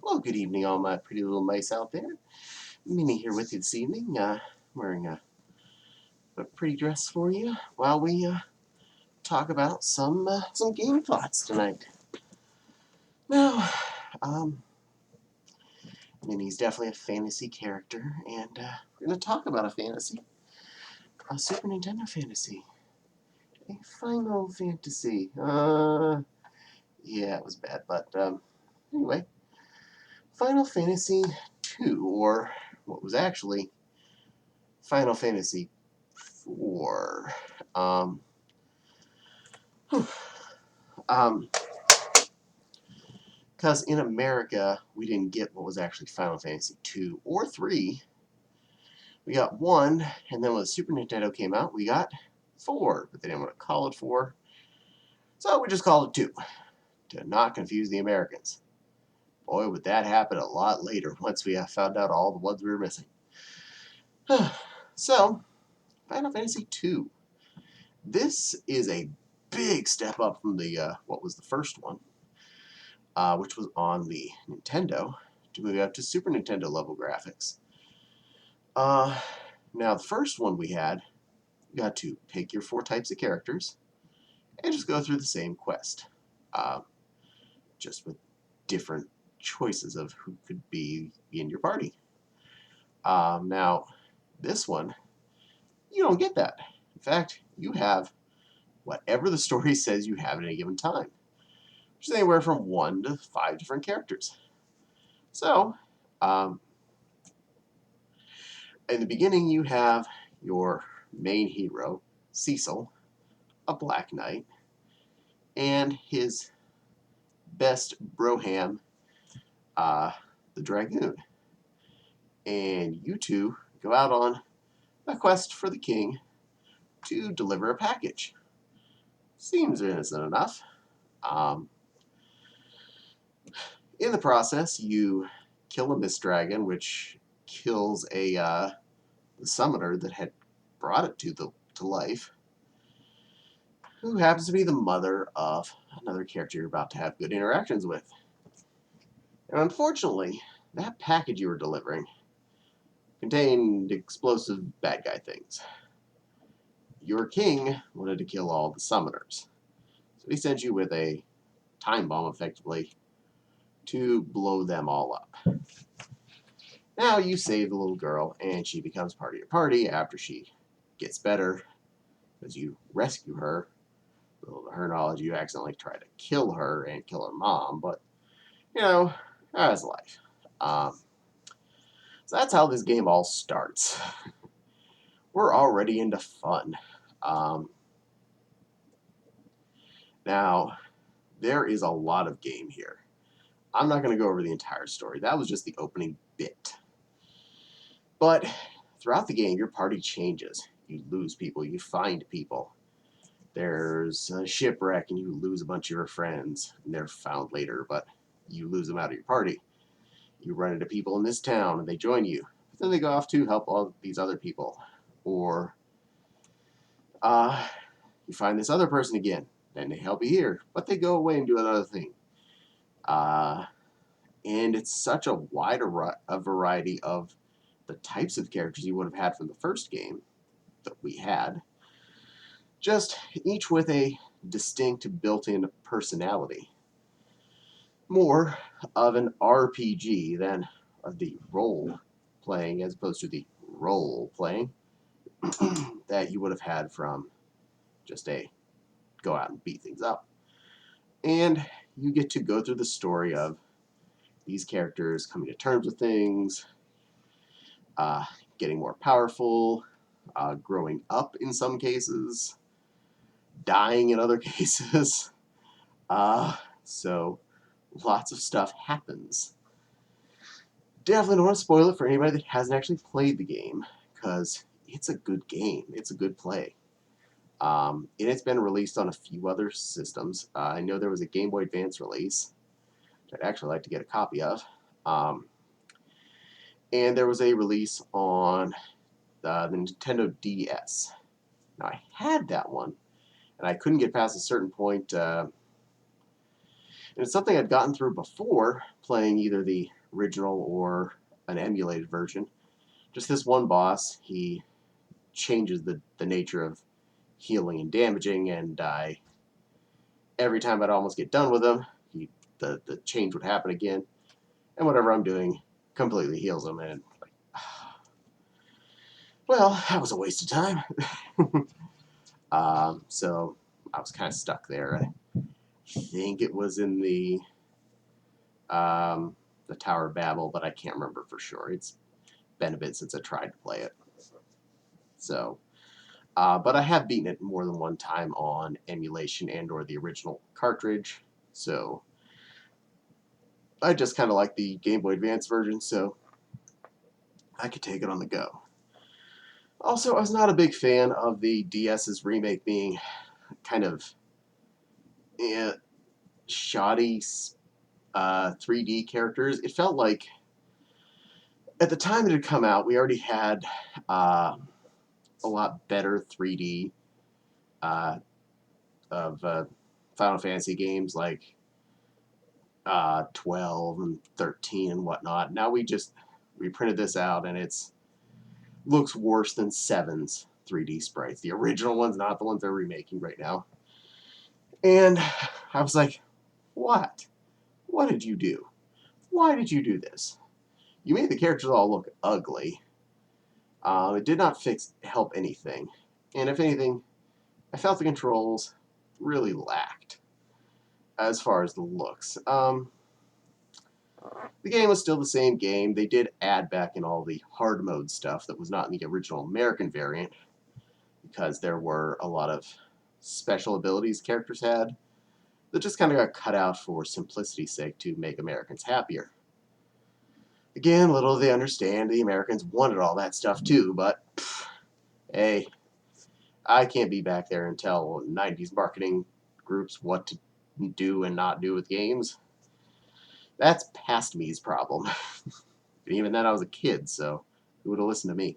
Well, good evening, all my pretty little mice out there. Minnie here with you this evening, wearing a pretty dress for you while we talk about some game thoughts tonight. Now, um, Minnie's definitely a fantasy character, and we're going to talk about a Super Nintendo fantasy, a Final Fantasy. Yeah, it was bad, but anyway, Final Fantasy 2, or what was actually Final Fantasy 4. Um, um, because in America we didn't get what was actually Final Fantasy 2 or 3. We got 1, and then when the Super Nintendo came out, we got 4, but they didn't want to call it 4, so we just called it 2 to not confuse the Americans. Boy, would that happen a lot later once we found out all the ones we were missing. So, Final Fantasy 2. This is a big step up from the what was the first one, which was on the Nintendo, to move up to Super Nintendo level graphics. Now, the first one we had, you got to pick your 4 types of characters and just go through the same quest, just with different choices of who could be in your party. Now, this one, you don't get that. In fact, you have whatever the story says you have at any given time, which is anywhere from 1 to 5 different characters. So, in the beginning, you have your main hero, Cecil, a Black Knight, and his best broham, the Dragoon. And you two go out on a quest for the king to deliver a package. Seems innocent enough. In the process, you kill a mist dragon, which kills the summoner that had brought it to life, who happens to be the mother of another character you're about to have good interactions with. And unfortunately, that package you were delivering contained explosive bad guy things. Your king wanted to kill all the summoners, so he sent you with a time bomb, effectively, to blow them all up. Now you save the little girl, and she becomes part of your party after she gets better, because you rescue her. Little to her knowledge, you accidentally try to kill her and kill her mom, but, that's life. So that's how this game all starts. We're already into fun. Now, there is a lot of game here. I'm not going to go over the entire story. That was just the opening bit. But throughout the game, your party changes. You lose people. You find people. There's a shipwreck, and you lose a bunch of your friends. And they're found later, but you lose them out of your party. You run into people in this town, and they join you. But then they go off to help all these other people. Or you find this other person again. Then they help you here, but they go away and do another thing. And it's such a wide a variety of the types of characters you would have had from the first game that we had, just each with a distinct built-in personality. More of an RPG than of the role-playing, as opposed to the role-playing that you would have had from just a go out and beat things up. And you get to go through the story of these characters coming to terms with things, getting more powerful, growing up in some cases, dying in other cases. So lots of stuff happens. Definitely don't want to spoil it for anybody that hasn't actually played the game, because it's a good game. It's a good play. And it's been released on a few other systems. I know there was a Game Boy Advance release, which I'd actually like to get a copy of. And there was a release on the Nintendo DS. Now, I had that one, and I couldn't get past a certain point. And it's something I'd gotten through before, playing either the original or an emulated version. Just this one boss, he changes the nature of healing and damaging, and every time I'd almost get done with him, the change would happen again, and whatever I'm doing completely heals him, and like, well, that was a waste of time. So I was kind of stuck there. I think it was in the Tower of Babel, but I can't remember for sure. It's been a bit since I tried to play it. So, but I have beaten it more than one time on emulation and or the original cartridge. So I just kind of like the Game Boy Advance version, so I could take it on the go. Also, I was not a big fan of the DS's remake being kind of shoddy 3D characters. It felt like at the time it had come out, we already had a lot better 3D of Final Fantasy games like 12 and 13 and whatnot. Now we printed this out and it's looks worse than 7's 3D sprites. The original ones, not the ones they're remaking right now. And I was like, what? What did you do? Why did you do this? You made the characters all look ugly. It did not help anything. And if anything, I felt the controls really lacked as far as the looks. The game was still the same game. They did add back in all the hard mode stuff that was not in the original American variant because there were a lot of special abilities characters had that just kind of got cut out for simplicity's sake to make Americans happier. Again, little do they understand, the Americans wanted all that stuff too, but hey, I can't be back there and tell 90s marketing groups what to do and not do with games. That's past me's problem. And even then I was a kid, so who would have listened to me?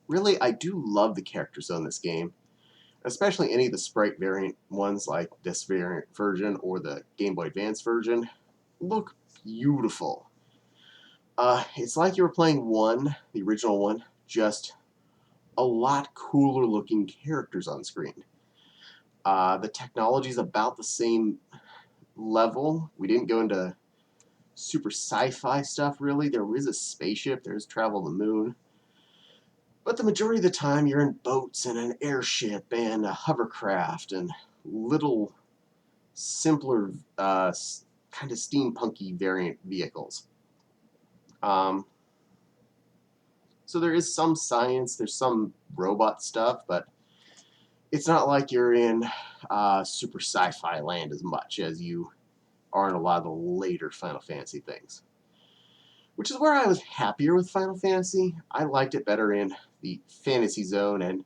Really, I do love the characters in this game, especially any of the sprite variant ones like this variant version or the Game Boy Advance version. Look beautiful. It's like you were playing the original one, just a lot cooler looking characters on screen. The technology is about the same level. We didn't go into super sci-fi stuff really. There is a spaceship, there's travel to the moon. But the majority of the time you're in boats and an airship and a hovercraft and little simpler kind of steampunky variant vehicles. So there is some science, there's some robot stuff, but it's not like you're in super sci-fi land as much as you are in a lot of the later Final Fantasy things. Which is where I was happier with Final Fantasy. I liked it better in the Fantasy Zone, and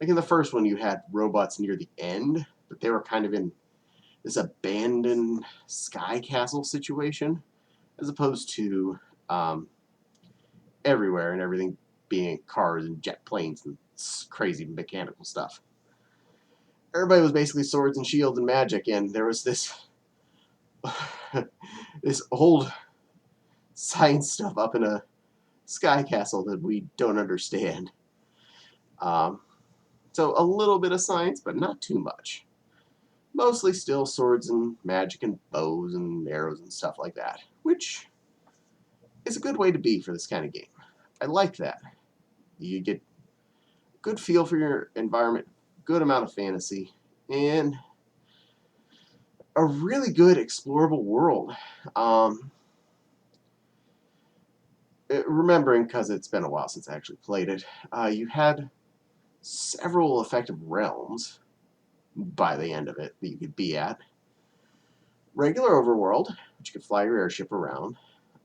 like in the first one you had robots near the end, but they were kind of in this abandoned sky castle situation, as opposed to everywhere and everything being cars and jet planes and crazy mechanical stuff. Everybody was basically swords and shields and magic, and there was this this old science stuff up in a sky castle that we don't understand. So a little bit of science, but not too much. Mostly still swords and magic and bows and arrows and stuff like that, which is a good way to be for this kind of game. I like that. You get a good feel for your environment, good amount of fantasy, and a really good explorable world. Remembering, because it's been a while since I actually played it, you had several effective realms by the end of it that you could be at. Regular overworld, which you could fly your airship around.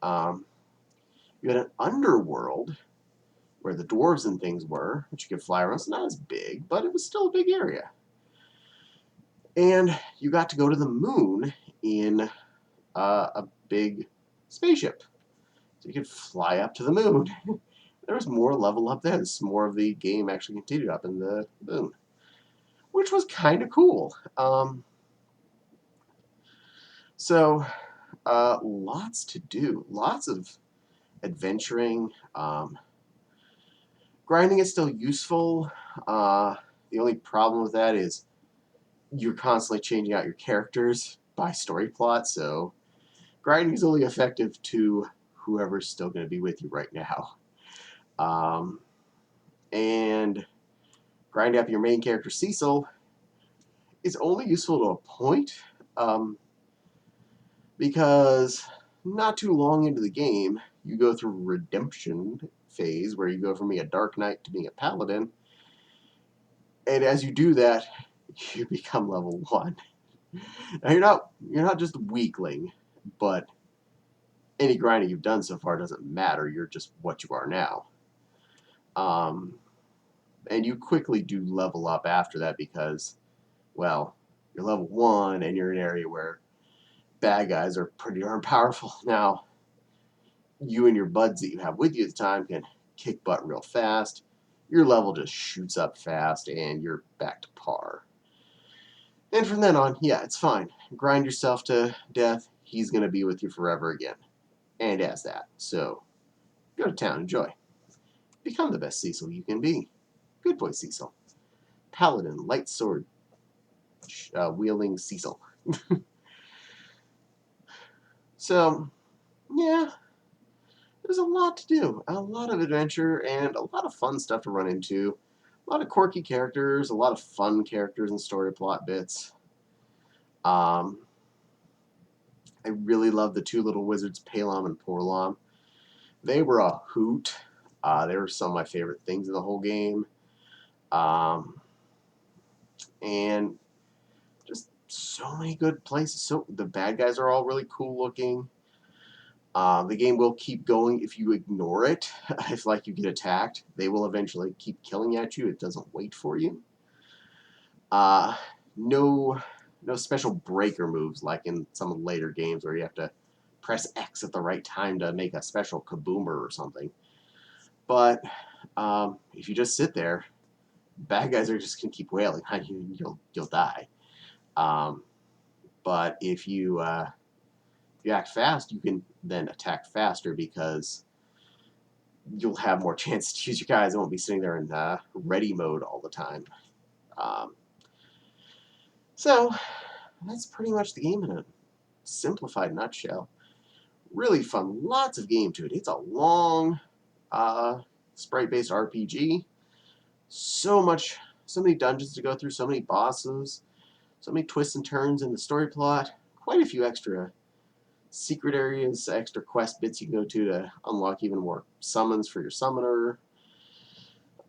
You had an underworld where the dwarves and things were, which you could fly around. It's not as big, but it was still a big area. And you got to go to the moon in a big spaceship. So you could fly up to the moon. There was more level up there. More of the game actually continued up in the moon, which was kind of cool. So, lots to do, lots of adventuring. Grinding is still useful. The only problem with that is you're constantly changing out your characters by story plot, so grinding is only effective to whoever's still going to be with you right now. And grinding up your main character, Cecil, is only useful to a point, because not too long into the game, you go through redemption phase where you go from being a Dark Knight to being a Paladin, and as you do that, you become level 1. Now you're not just a weakling, but any grinding you've done so far doesn't matter. You're just what you are now. And you quickly do level up after that because, well, you're level 1 and you're in an area where bad guys are pretty darn powerful. Now, you and your buds that you have with you at the time can kick butt real fast. Your level just shoots up fast and you're back to par. And from then on, yeah, it's fine. Grind yourself to death. He's going to be with you forever again. And as that. So, go to town, enjoy. Become the best Cecil you can be. Good boy, Cecil. Paladin, light sword, wielding Cecil. So, yeah, there's a lot to do. A lot of adventure and a lot of fun stuff to run into. A lot of quirky characters, a lot of fun characters and story plot bits. I really love the two little wizards, Palom and Porlom. They were a hoot. They were some of my favorite things in the whole game. And just so many good places. So the bad guys are all really cool looking. The game will keep going if you ignore it. If like you get attacked, they will eventually keep killing at you. It doesn't wait for you. No special breaker moves like in some of the later games where you have to press X at the right time to make a special kaboomer or something. But if you just sit there, bad guys are just gonna keep wailing on you and you'll die. But if you act fast, you can then attack faster because you'll have more chance to use your guys. I won't be sitting there in ready mode all the time. So that's pretty much the game in a simplified nutshell. Really fun, lots of game to it. It's a long sprite-based RPG. So many dungeons to go through, so many bosses, so many twists and turns in the story plot. Quite a few extra secret areas, extra quest bits you can go to unlock even more summons for your summoner.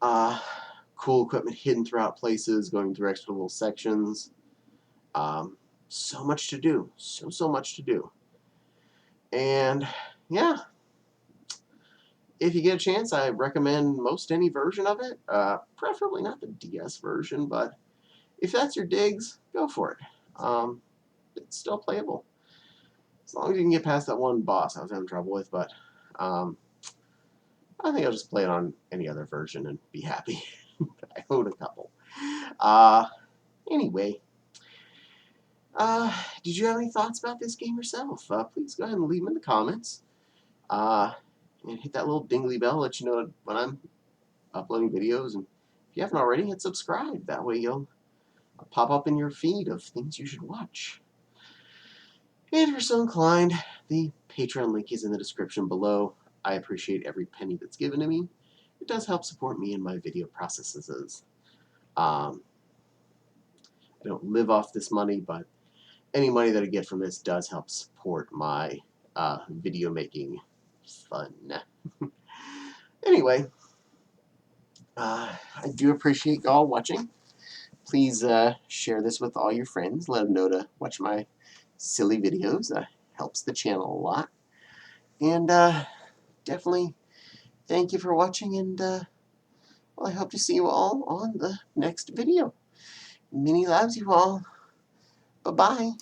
Cool equipment hidden throughout places, going through extra little sections. So much to do. So much to do. And yeah, if you get a chance, I recommend most any version of it. Preferably not the DS version, but if that's your digs, go for it. It's still playable. As long as you can get past that one boss I was having trouble with, but I think I'll just play it on any other version and be happy. I own a couple. Anyway, did you have any thoughts about this game yourself? Please go ahead and leave them in the comments. And hit that little dingly bell, let you know when I'm uploading videos. And if you haven't already, hit subscribe. That way you'll pop up in your feed of things you should watch. And if you're so inclined, the Patreon link is in the description below. I appreciate every penny that's given to me. It does help support me in my video processes. I don't live off this money, but any money that I get from this does help support my video making fun. Anyway, I do appreciate y'all watching. Please share this with all your friends. Let them know to watch my silly videos. Helps the channel a lot. And definitely thank you for watching. And well, I hope to see you all on the next video. Minnie loves you all. Bye-bye.